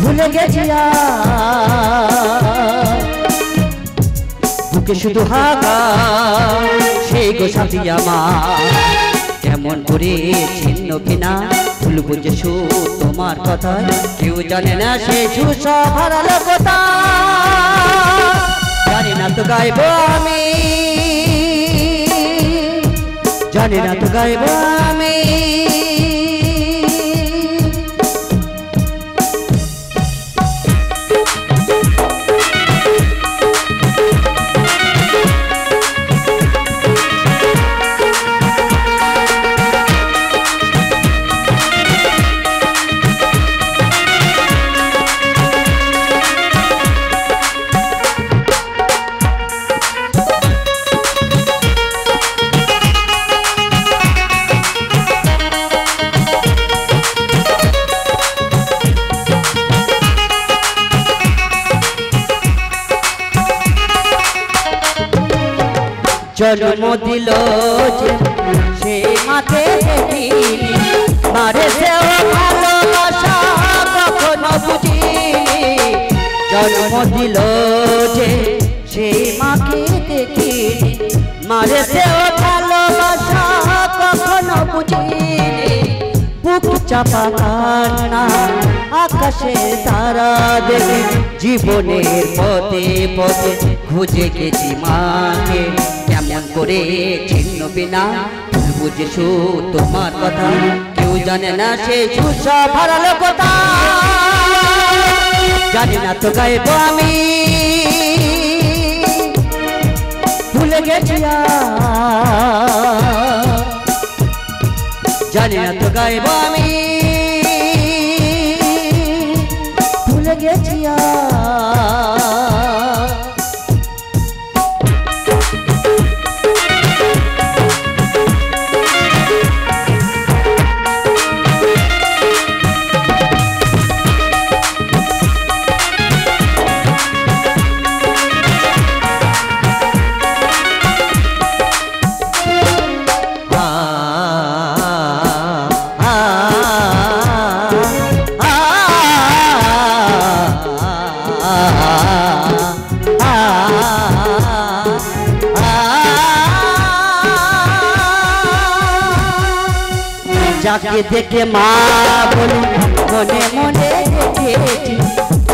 ভুলে গেছি বুকে শুধু হাগা সেই গো সাথী আমার কেমন করে চিহ্ন কিনা ভুলবো যে তোমার কথা কেউ জানে না সে সব হারালো কথা জানি না তো গাইবো আমি জানি না তো গাইবো আমি জন্ম দিল সে মাঠে দেখিনি মারে সেও ভালোবাসা কখনো বুঝিনি জন্ম দিল যে সে মাকে দেখিনি মারে সেও ভালোবাসা কখনো বুঝিনি বুক চাপা কান্না আকাশে তারা দেখে জীবনের পথে পথে খুঁজে গেছি মাকে কেমন করে চিহ্ন বিনা বুঝে তোমার কথা কেউ জানে না সে সব হারালো কথা জানি না তো গাইবো আমি ভুলে গেছি জানি না তো গাইবো আমি ভুলে গেছি যাকে দেখে মা বলে মনে মনে দেখেছি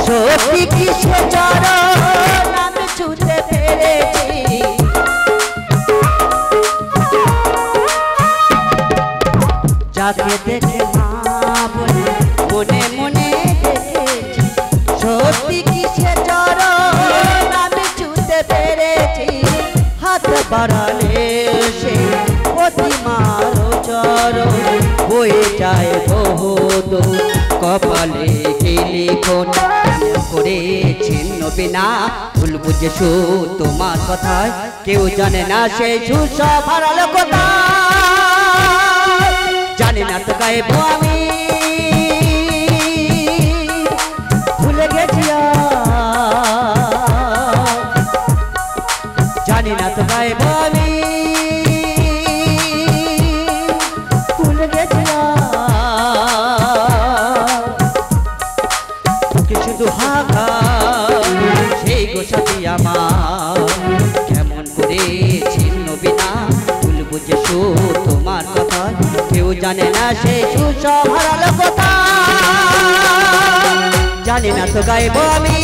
সত্যি কি সে চরণ আমি ছুঁতে পেরেছি যাকে দেখে মা বলে মনে মনে দেখেছি সত্যি কি সে চরণ আমি ছুঁতে পেরেছি হাত বাড়ালে সে অতি মারো চরণ বয়ে যায় বহুত কপালে টেলিফোন করে ছিন্ন বিনা ভুল বুঝে তোমার কথায় কেউ জানে না সেই সব হারালো কথা জানি না তো গাইবো আমি ভুলে গেছি জানি না তো গাইবো আমি সেই গো সাথী আমার কেমন করে ছিন্ন বিনা ভুল বুঝে তোমার কথা কেউ জানে না সেই সব হারালো কথা জানি না তো গাইবো আমি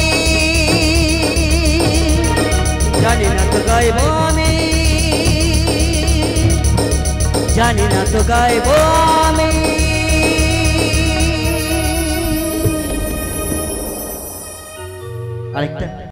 জানি না তো গাইবো আমি জানি না তো গাইবো আমি আরেকটা